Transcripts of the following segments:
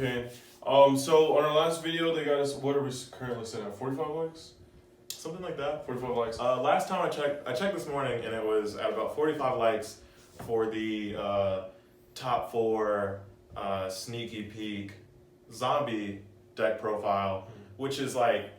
Kane. So on our last video, they got us. What are we currently sitting at? 45 likes. Something like that. 45 likes. Last time I checked this morning, and it was at about 45 likes for the top 4 sneaky peek zombie deck profile, which is like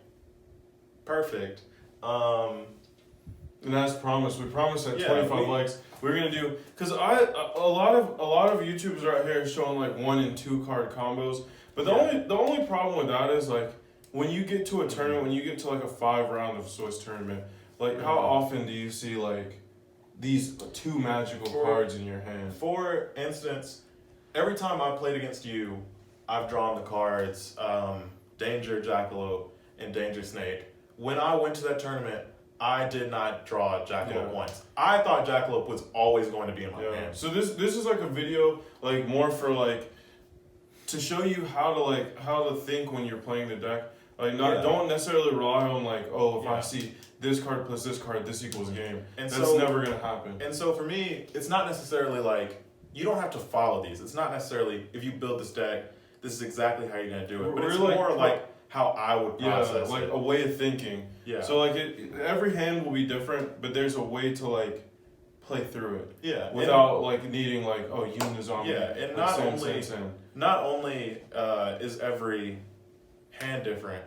perfect. And as promised, we promised at Yeah, 25 likes we're gonna do, because a lot of YouTubers are out here showing like 1 and 2 card combos, but the only problem with that is like when you get to a tournament, when you get to like a 5-round of Swiss tournament, like how often do you see like these 2 magical cards in your hand? For instance, every time I've played against you, I've drawn the cards Danger Jackalope and Danger Snake. When I went to that tournament, I did not draw Jackalope once. I thought Jackalope was always going to be in my hand. So this is like a video like more for like to show you how to think when you're playing the deck. Like don't necessarily rely on like, oh, if I see this card plus this card, this equals game. And that's never gonna happen. And so for me, it's not necessarily like you don't have to follow these. It's not necessarily if you build this deck, this is exactly how you're gonna do it. But it's more like how I would process like it. a way of thinking. Yeah. So like every hand will be different, but there's a way to like play through it. Yeah. Without like needing like, oh, you and the zombie. Yeah, and not only is every hand different,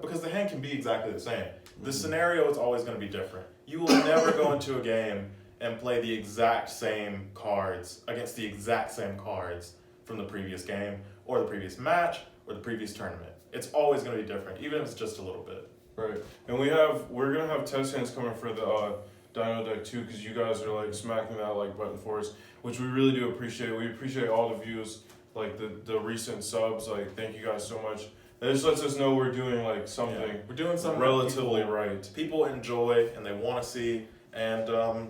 because the hand can be exactly the same. The scenario is always going to be different. You will never go into a game and play the exact same cards against the exact same cards from the previous game or the previous match or the previous tournament. It's always going to be different, even if it's just a little bit. Right, and we're gonna have test hands coming for the Dino deck too, because you guys are like smacking that like button for us, which we really do appreciate. We appreciate all the views, like the recent subs. Like, thank you guys so much. That just lets us know we're doing like something. Yeah, we're doing something relatively right. People enjoy and they want to see. And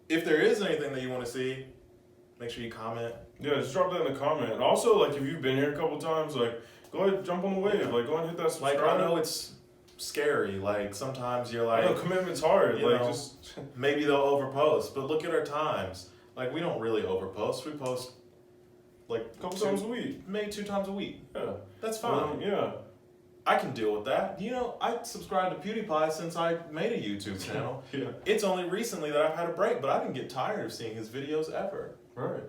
if there is anything that you want to see, make sure you comment. Yeah, just drop that in the comment. And also, like, if you've been here a couple times, like, go ahead, jump on the wave. Yeah. Like, go ahead and hit that subscribe. Like, I know it's scary. Like, sometimes you're like, I know commitment's hard. You like, know, just maybe they'll overpost. But look at our times. Like, we don't really overpost. We post like a couple times a week, maybe 2 times a week. Yeah, that's fine. Yeah, I can deal with that. You know, I subscribed to PewDiePie since I made a YouTube channel. Yeah, it's only recently that I've had a break, but I didn't get tired of seeing his videos ever. Right.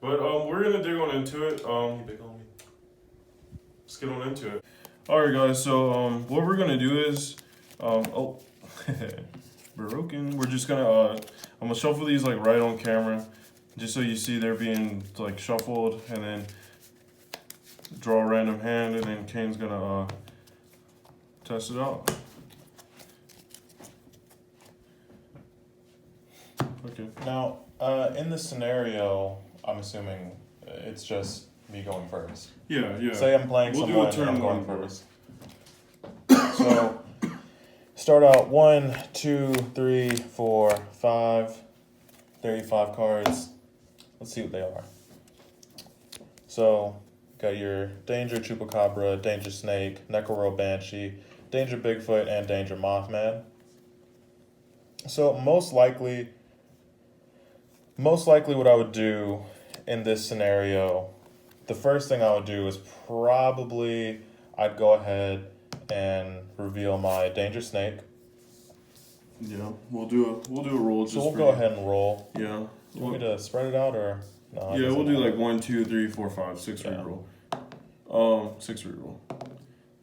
But we're gonna dig on into it. You big on me. Let's get on into it. All right, guys. So what we're gonna do is broken. We're just gonna I'm gonna shuffle these like right on camera, just so you see they're being like shuffled, and then draw a random hand, and then Kane's gonna test it out. Okay. Now, in this scenario, I'm assuming it's just me going first. Yeah, yeah. Say I'm playing someone and I'm going one first. So, start out 1, 2, 3, 4, 5, 35 cards. Let's see what they are. So, got your Danger Chupacabra, Danger Snake, Necro Banshee, Danger Bigfoot, and Danger Mothman. So, most likely what I would do in this scenario, the first thing I would do is probably I'd go ahead and reveal my Danger Snake. Yeah, we'll do a roll. So we'll go ahead and roll. Yeah. You want me to spread it out or no? Yeah, we'll do like 1, 2, 3, 4, 5, 6 reroll. 6 reroll.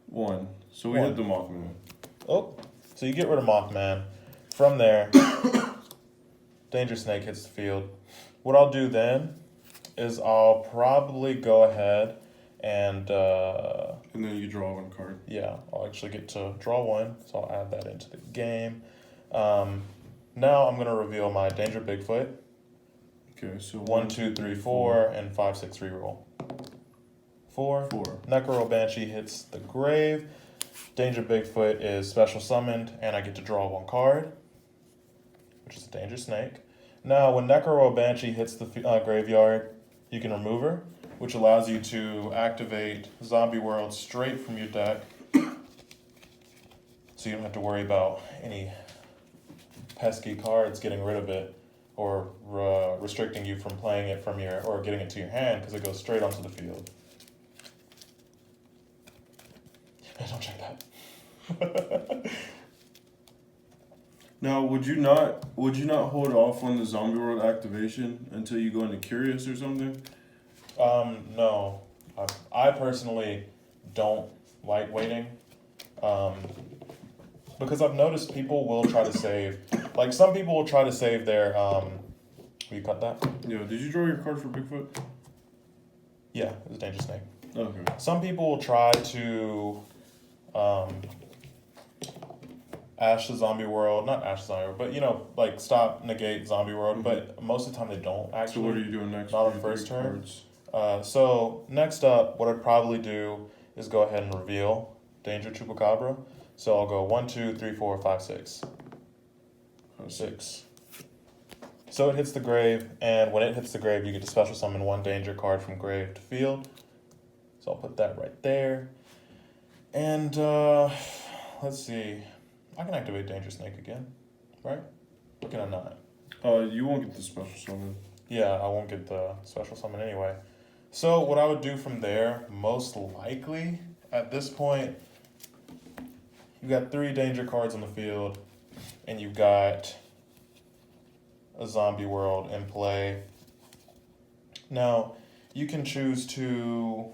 1. So we hit the Mothman. Oh, so you get rid of Mothman. From there, Danger Snake hits the field. What I'll do then is I'll probably go ahead and then you draw 1 card. Yeah, I'll actually get to draw 1, so I'll add that into the game. Now I'm gonna reveal my Danger Bigfoot. Okay, so 1, 2, 3, 4, and 5, 6 reroll. 4. Necro Banshee hits the grave. Danger Bigfoot is special summoned, and I get to draw 1 card, which is a Danger Snake. Now, when Necro Banshee hits the graveyard, you can remove her, which allows you to activate Zombie World straight from your deck, so you don't have to worry about any pesky cards getting rid of it or restricting you from playing it from or getting it to your hand, because it goes straight onto the field. Don't check that. Now, would you not hold off on the Zombiehorde activation until you go into Curious or something? No. I personally don't like waiting. Because I've noticed people will try to save. Like, some people will try to save their, will you cut that? Yeah, did you draw your card for Bigfoot? Yeah, it was Danger Snake. Okay. Some people will try to, ash the zombie world, not ash the zombie world, but, you know, like, stop, negate zombie world, but most of the time they don't, actually. So what are you doing next? Not on first turn. So next up, what I'd probably do is go ahead and reveal Danger Chupacabra. So I'll go 1, 2, 3, 4, 5, 6. 6. So it hits the grave, and when it hits the grave, you get to special summon 1 danger card from grave to field. So I'll put that right there. And let's see. I can activate Danger Snake again, right? Or can I not? You won't get the special summon. Yeah, I won't get the special summon anyway. So what I would do from there, most likely, at this point, you've got 3 danger cards on the field, and you've got a zombie world in play. Now, you can choose to...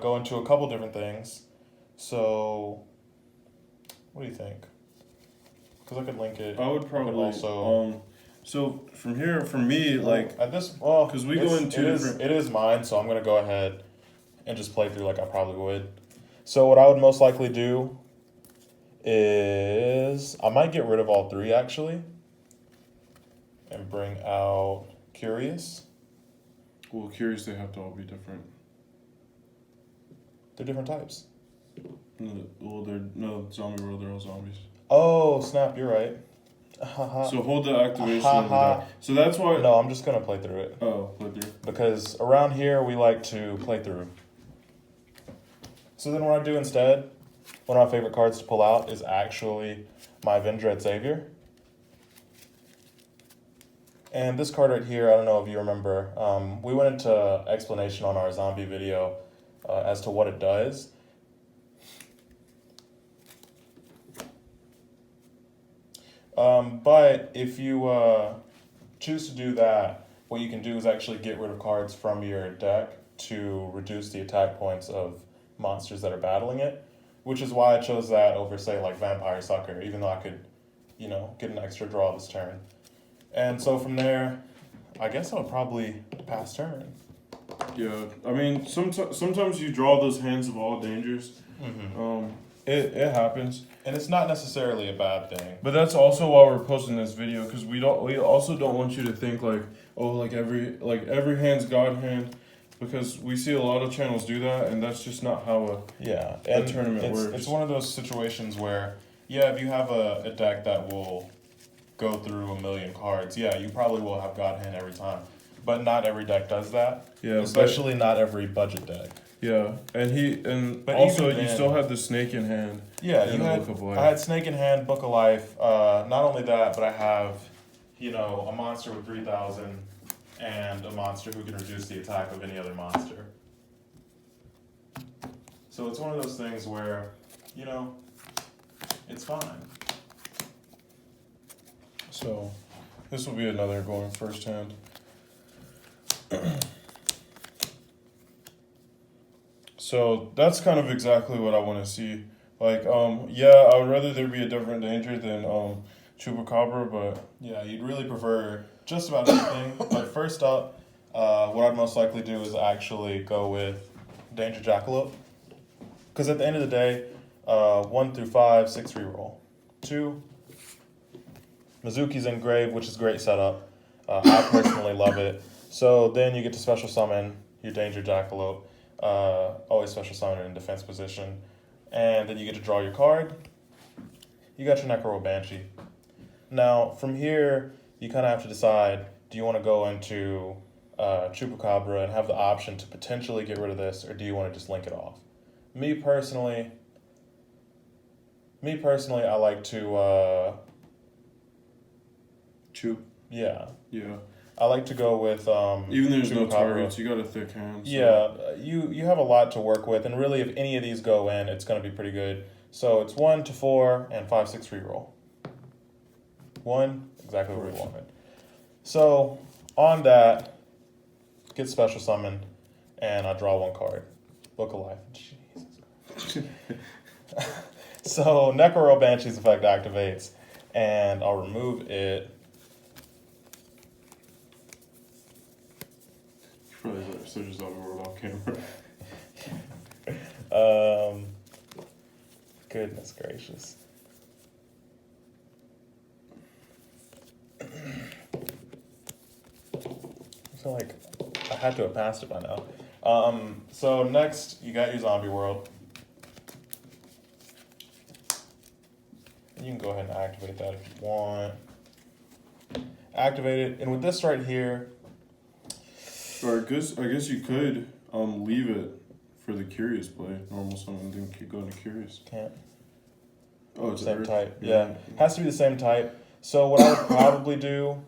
go into a couple different things. So, what do you think? Because I could link it. I would probably also. So from here, for me, like at this, well, because we go into different. It is mine, so I'm gonna go ahead and just play through like I probably would. So what I would most likely do is I might get rid of all 3 actually, and bring out Curious. Well, Curious, they have to all be different. They're different types. No, Zombie World, they're all zombies. Oh snap! You're right. So hold the activation over that. So that's why. No, I'm just gonna play through it. Oh, play through. Because around here we like to play through. So then what I do instead, one of my favorite cards to pull out is actually my Vendread Savior. And this card right here, I don't know if you remember, we went into explanation on our zombie video as to what it does. But if you choose to do that, what you can do is actually get rid of cards from your deck to reduce the attack points of monsters that are battling it, which is why I chose that over, say, like Vampire Sucker, even though I could, you know, get an extra draw this turn. And so from there, I guess I would probably pass turn. Yeah, I mean, sometimes you draw those hands of all dangers. Mm-hmm. It happens, and it's not necessarily a bad thing. But that's also why we're posting this video, because we also don't want you to think like, oh, like every hand's God hand, because we see a lot of channels do that, and that's just not how a tournament works. It's one of those situations where, yeah, if you have a deck that will go through 1 million cards, yeah, you probably will have God hand every time, but not every deck does that. Yeah, especially not every budget deck. Yeah, and but also then, you still had the Snake in hand. Yeah, I had Snake in hand, Book of Life. Not only that, but I have, you know, a monster with 3,000 and a monster who can reduce the attack of any other monster. So it's one of those things where, you know, it's fine. So this will be another going first hand. So that's kind of exactly what I want to see. Like, yeah, I would rather there be a different danger than Chupacabra, but yeah, you'd really prefer just about anything. But first up, what I'd most likely do is actually go with Danger Jackalope, because at the end of the day, 1 through 5, 6 reroll. 2, Mizuki's Engrave, which is great setup. I personally love it. So then you get to special summon your Danger Jackalope. Always special summon it in defense position. And then you get to draw your card. You got your Necro Banshee. Now, from here, you kind of have to decide, do you want to go into Chupacabra and have the option to potentially get rid of this, or do you want to just link it off? Me personally, I like to... Chup. Yeah. Yeah. I like to go with Even there's no Chupacabra. targets, you got a thick hand. So. Yeah, you have a lot to work with, and really, if any of these go in, it's going to be pretty good. So it's 1 to 4 and 5, 6 reroll. 1, exactly what we wanted. So on that, get special summon, and I draw 1 card. Book of Life. Jesus. So Necro Banshee's effect activates, and I'll remove it. Probably like such a Zombiehorde off camera. Goodness gracious. I feel like I had to have passed it by now. So next, you got your Zombie World. You can go ahead and activate that if you want. Activate it, and with this right here. Or I guess you could leave it for the Curious play. Normal summon, then keep going to Curious. Can't. Oh, it's Same Earth? type. Yeah. Has to be the same type. So what I would probably do,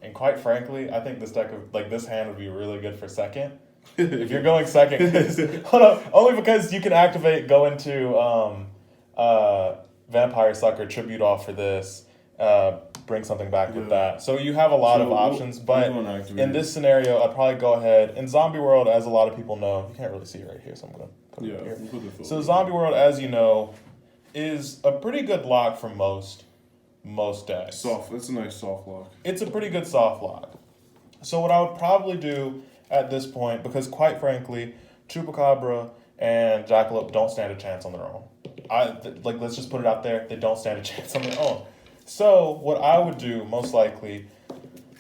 and quite frankly, I think this deck of this hand would be really good for second. If you're going second, hold on, only because you can activate, go into Vampire Sucker, tribute off for this, bring something back with that. So you have a lot of options, but in this scenario, I'd probably go ahead. In Zombie World, as a lot of people know, you can't really see it right here, so I'm going to put it here. We'll put the So Zombie World, as you know, is a pretty good lock for most decks. Soft. It's a nice soft lock. It's a pretty good soft lock. So what I would probably do at this point, because quite frankly, Chupacabra and Jackalope don't stand a chance on their own. Let's just put it out there, they don't stand a chance on their own. So what I would do, most likely,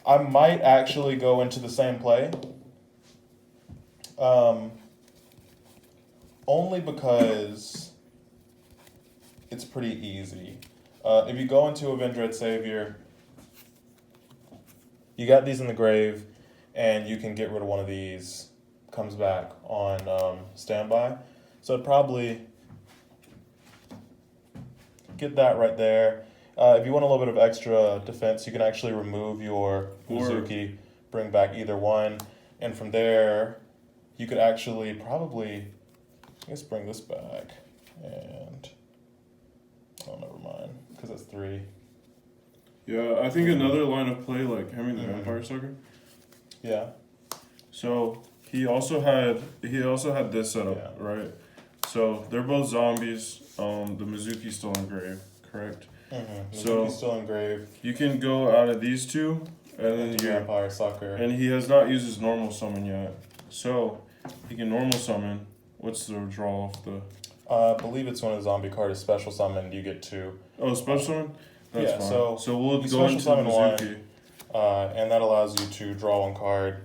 I might actually go into the same play. Only because it's pretty easy. If you go into Avenged Savior, you got these in the grave, and you can get rid of one of these. Comes back on standby. So I'd probably get that right there. If you want a little bit of extra defense, you can actually remove your Mizuki, bring back either one, and from there, you could actually probably, I guess, bring this back, and, oh, never mind, because it's 3. Yeah, I think another line of play, like having the Vampire Sucker. Yeah. So he also had this setup, right? So they're both zombies. The Mizuki's still in grave, correct? Mm-hmm. So Mizuki's still in grave. You can go out of these two, and then you Vampire Sucker. And he has not used his normal summon yet, so he can normal summon. What's the draw off the? I believe it's when a zombie card is special summoned, you get 2. Oh, special summon. That's yeah, fine. So we'll go special into summon Mizuki. 1, and that allows you to draw 1 card.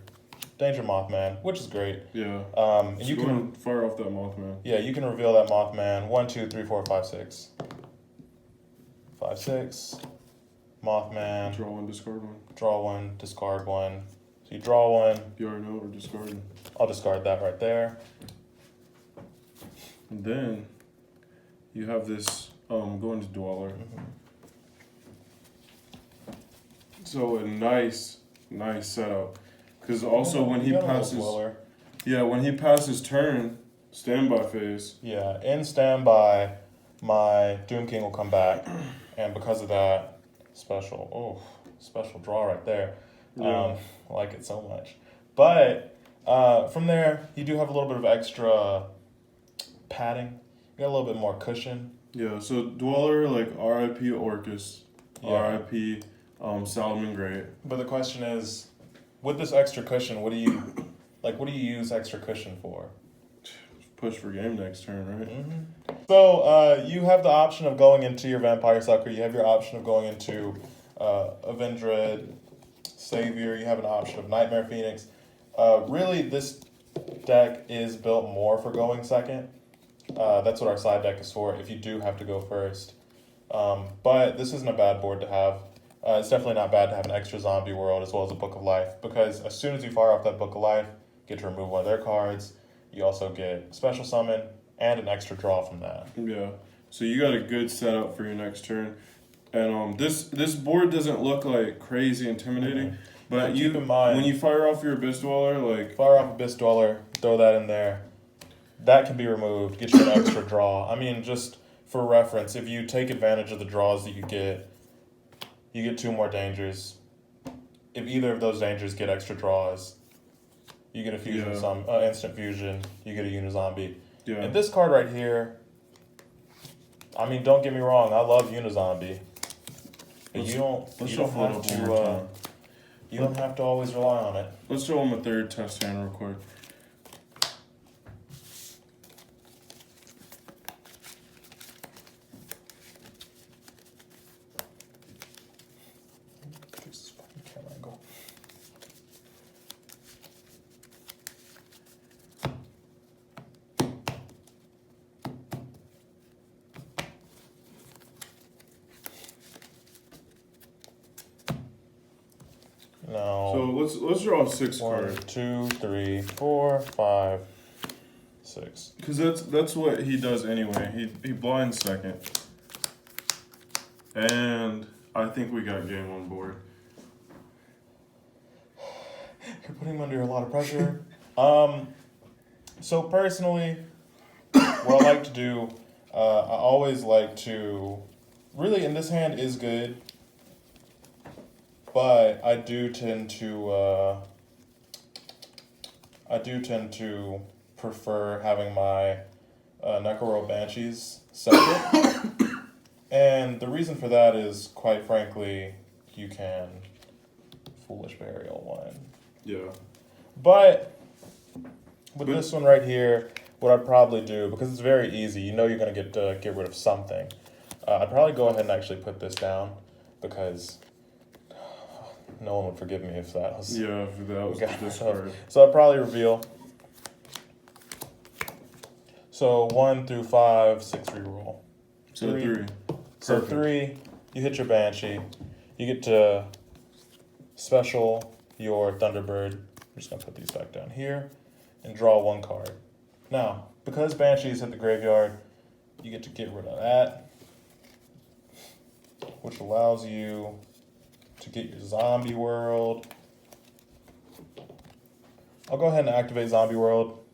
Danger Mothman, which is great. Yeah. And you can fire off that Mothman. Yeah, you can reveal that Mothman. 1, 2, 3, 4, 5, 6. 5, 6. Mothman. Draw 1, discard 1. Draw 1, discard 1. So you draw 1. You already know, or discard. I'll discard that right there. And then you have this go into Dweller. Mm-hmm. So a nice setup. Because also when he passes, when he passes turn, standby phase. Yeah, in standby, my Doom King will come back, and because of that, special draw right there. Yeah. I like it so much. But from there, you do have a little bit of extra padding. You got a little bit more cushion. Yeah. So Dweller, like R.I.P. Orcus, Yeah. R.I.P. Salomon Great. But the question is, with this extra cushion, what do you use extra cushion for? Push for game next turn, right? Mm-hmm. So you have the option of going into your Vampire Sucker. You have your option of going into Avenged Savior. You have an option of Nightmare Phoenix. Really, this deck is built more for going second. That's what our side deck is for, if you do have to go first. But this isn't a bad board to have. It's definitely not bad to have an extra Zombie World as well as a Book of Life, because as soon as you fire off that Book of Life, you get to remove one of their cards. You also get special summon and an extra draw from that. Yeah. So you got a good setup for your next turn. And this board doesn't look like crazy intimidating, But keep in mind, when you fire off your Abyss Dweller, like fire off Abyss Dweller, throw that in there. That can be removed. Get you an extra draw. I mean, just for reference, if you take advantage of the draws that you get 2 more dangers. If either of those dangers get extra draws, you get a fusion, instant fusion. You get a Unizombie. yeah. And this card right here, I mean, don't get me wrong. I love Unizombie, but you don't have to always rely on it. Let's show him a third test hand real quick. Camera angle. Now, So let's draw 6 1, cards. 2, 3, 4, 5, 6. Because that's what he does anyway. He blinds second. And I think we got game on board. You're putting him under a lot of pressure. So personally, what I like to do, I always like to, really, in this hand is good, but I do tend to prefer having my Necro Banshees separate. And the reason for that is, quite frankly, you can Foolish Burial one. Yeah. But with this one right here, what I'd probably do, because it's very easy, you know you're going to get rid of something. I'd probably go ahead and actually put this down, because no one would forgive me if that was... Yeah, if that was the discard. So I'd probably reveal. So 1 through 5, 6 reroll. So 3. So Perfect. 3, you hit your Banshee. You get to special your Thunderbird. I'm just going to put these back down here and draw 1 card. Now, because Banshees hit the graveyard, you get to get rid of that, which allows you to get your Zombie World. I'll go ahead and activate Zombie World.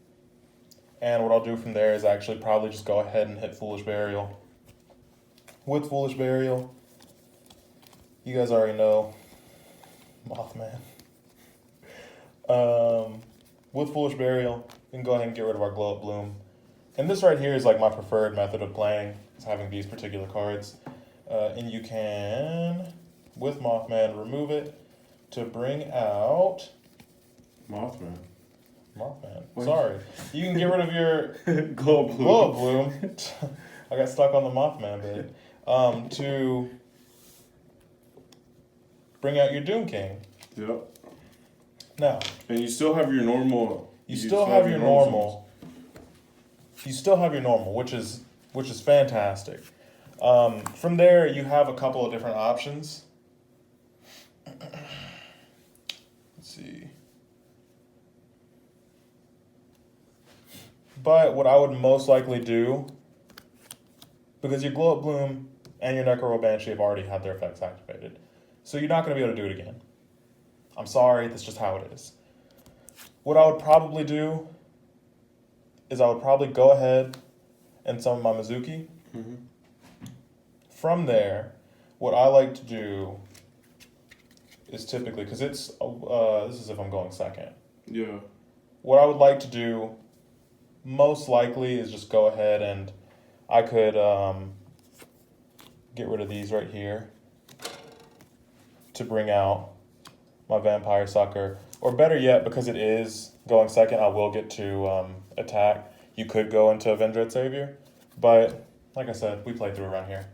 And what I'll do from there is actually probably just go ahead and hit Foolish Burial. With Foolish Burial, you guys already know, Mothman. With Foolish Burial, we can go ahead and get rid of our Glow Up Bloom. And this right here is like my preferred method of playing, is having these particular cards. And you can, with Mothman, remove it to bring out... Mothman. Mothman. Sorry. You can get rid of your Glow Bloom. Glow Bloom. I got stuck on the Mothman bit. To bring out your Doom King. Yep. Now. And you still have your normal. You still have your normal. You still have your normal, which is fantastic. From there, you have a couple of different options. Let's see. But what I would most likely do, because your Glow Up Bloom and your Necro Banshee have already had their effects activated, so you're not going to be able to do it again. I'm sorry, that's just how it is. What I would probably do is I would probably go ahead and summon my Mizuki. Mm-hmm. From there, what I like to do is typically, because it's, this is if I'm going second. Yeah. What I would like to do, most likely, is just go ahead and I could get rid of these right here to bring out my Vampire Sucker. Or better yet, because it is going second, I will get to attack. You could go into Vendread Savior, but like I said, we play through around here.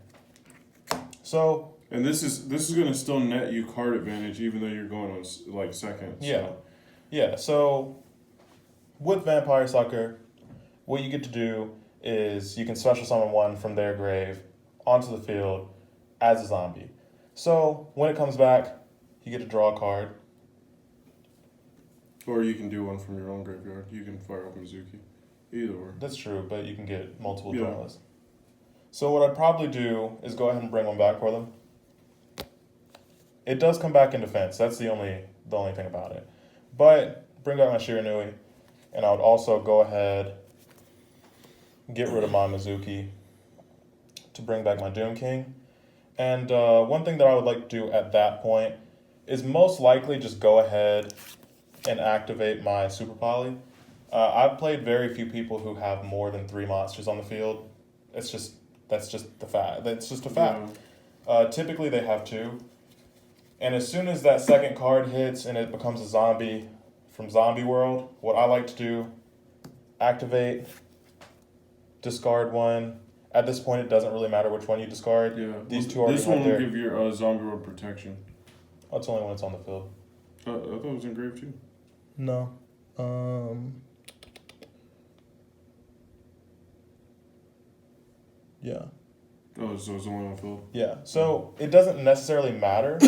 So, and this is gonna still net you card advantage, even though you're going on like second. So. Yeah. So with Vampire Sucker, what you get to do is you can special summon one from their grave onto the field as a zombie. So when it comes back, you get to draw a card. Or you can do one from your own graveyard. You can fire up Mizuki. Either or. That's true, but you can get multiple draws. So what I'd probably do is go ahead and bring one back for them. It does come back in defense. That's the only the only thing about it. But bring back my Shiranui, and I would also go ahead, get rid of my Mizuki to bring back my Doom King. And one thing that I would like to do at that point is most likely just go ahead and activate my Super Poly. I've played very few people who have more than 3 monsters on the field. That's just the fact. That's just a fact. Typically they have 2. And as soon as that second card hits and it becomes a zombie from Zombie World, what I like to do, activate, discard one. At this point, it doesn't really matter which one you discard. Yeah. These two are This one right will there. give your Zombie World protection. Oh, it's only when it's on the field. I thought it was engraved too. No. Yeah. Oh, so it's only on field? Yeah. So it doesn't necessarily matter.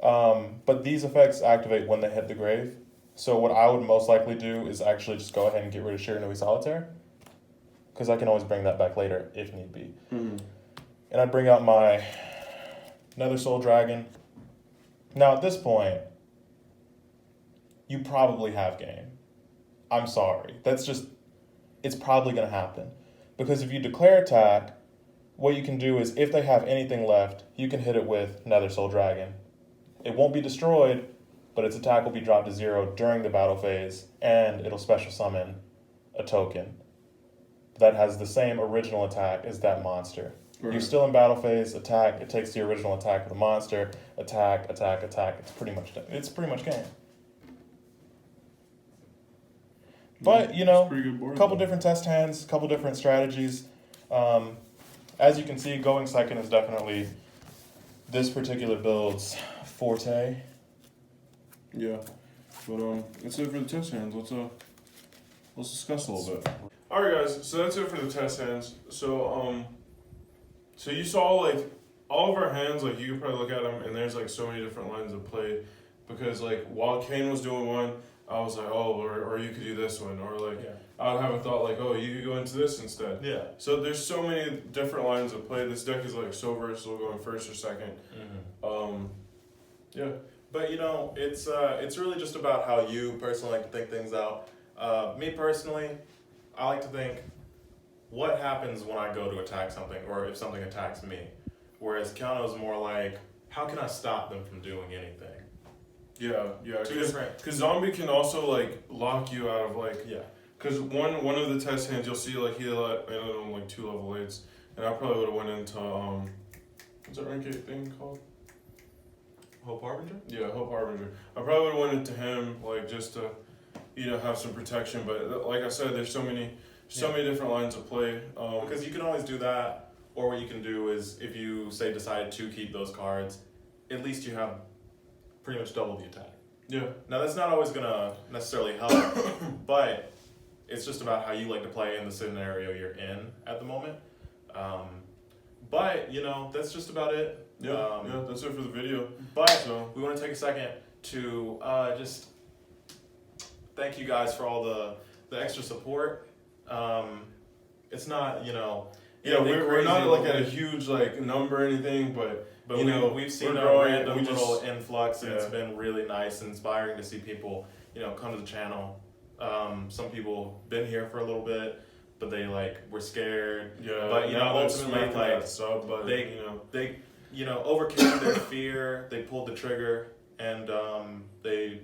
But these effects activate when they hit the grave. So what I would most likely do is actually just go ahead and get rid of Shiranui Solitaire. Because I can always bring that back later if need be. Mm-hmm. And I'd bring out my Nether Soul Dragon. Now at this point, you probably have game. I'm sorry. It's probably going to happen. Because if you declare attack, what you can do is if they have anything left, you can hit it with Nether Soul Dragon. It won't be destroyed, but its attack will be dropped to 0 during the battle phase, and it'll special summon a token that has the same original attack as that monster. Right. You're still in battle phase, attack, it takes the original attack of the monster, attack. It's pretty much game. But, It's a pretty good a board, couple though. different test hands, couple different strategies. As you can see, going second is definitely this particular build's forte. Yeah, but that's it for the test hands. Let's discuss a little bit. All right, guys. So that's it for the test hands. So so you saw like all of our hands. Like you could probably look at them, and there's like so many different lines of play, because like while Kane was doing one, I was like, oh, or you could do this one, or like I would have a thought like, oh, you could go into this instead. Yeah. So there's so many different lines of play. This deck is like so versatile, going first or second. Mm-hmm. Yeah. But it's really just about how you personally like to think things out. Me personally, I like to think, what happens when I go to attack something, or if something attacks me? Whereas Keanu's more like, how can I stop them from doing anything? Yeah. Two different. Because zombie can also like lock you out of like. Yeah. Because one of the test hands you'll see like he let like 2 level 8s, and I probably would have went into what's that rank 8 thing called? Hope Harbinger? Yeah, Hope Harbinger. I probably would have went into him like just to have some protection, but like I said, there's so many different lines of play. Because you can always do that, or what you can do is if you say decide to keep those cards, at least you have pretty much double the attack. Yeah. Now that's not always gonna necessarily help, but it's just about how you like to play in the scenario you're in at the moment. But that's just about it. Yeah, that's it for the video. But we want to take a second to just thank you guys for all the extra support. It's not we're not like at a huge like number or anything, but we've seen a growing, random little influx, and it's Yeah. been really nice and inspiring to see people come to the channel. Some people been here for a little bit, but they were scared. Yeah, but now they're ultimately smacking that sub button, they overcame their fear. They pulled the trigger, and they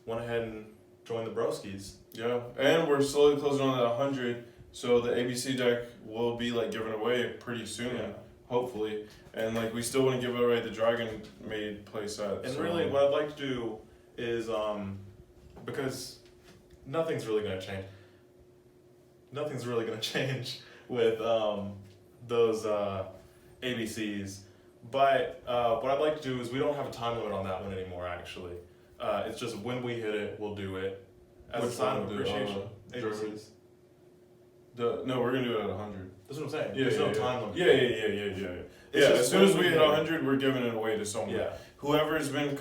went ahead and joined the broskies. Yeah, and we're slowly closing on that 100. So the ABC deck will be given away pretty soon, hopefully. And we still want to give away the Dragon Maid playset. And really, what I'd like to do is because nothing's really gonna change. Nothing's really gonna change with those ABCs. But what I'd like to do is we don't have a time limit on that one anymore. Actually, it's just when we hit it, we'll do it as a sign of appreciation. ABCs. No, we're gonna do it at 100. That's what I'm saying. Yeah, There's no time limit. Yeah. It's just as soon as when we we hit hit 100, we're giving it away to someone. Yeah. Whoever's been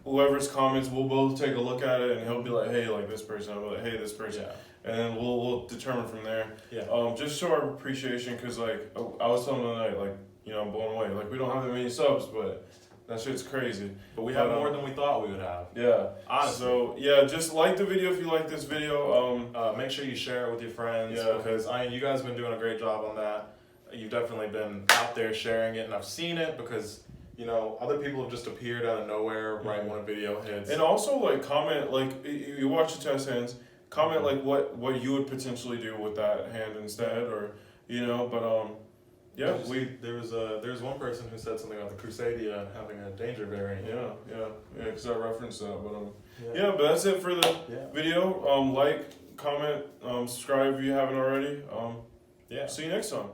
whoever's comments, we'll both take a look at it, and he'll be like, hey, this person. I'll be like, hey, this person. Yeah. And then we'll determine from there. Yeah. Just show our appreciation, because I was telling him tonight, I'm blown away. We don't have that many subs, but That shit's crazy. But we have more than we thought we would have. Yeah. Honestly. So yeah, just like the video if you like this video. Make sure you share it with your friends Yeah. because you guys have been doing a great job on that. You've definitely been out there sharing it, and I've seen it because other people have just appeared out of nowhere right when a video hits. And also like comment like you watch the test hands. Comment like what you would potentially do with that hand instead, or but yeah, there was one person who said something about the Crusadia having a danger variant. Yeah, because I referenced that, but but that's it for the video. Like, comment, subscribe if you haven't already. See you next time.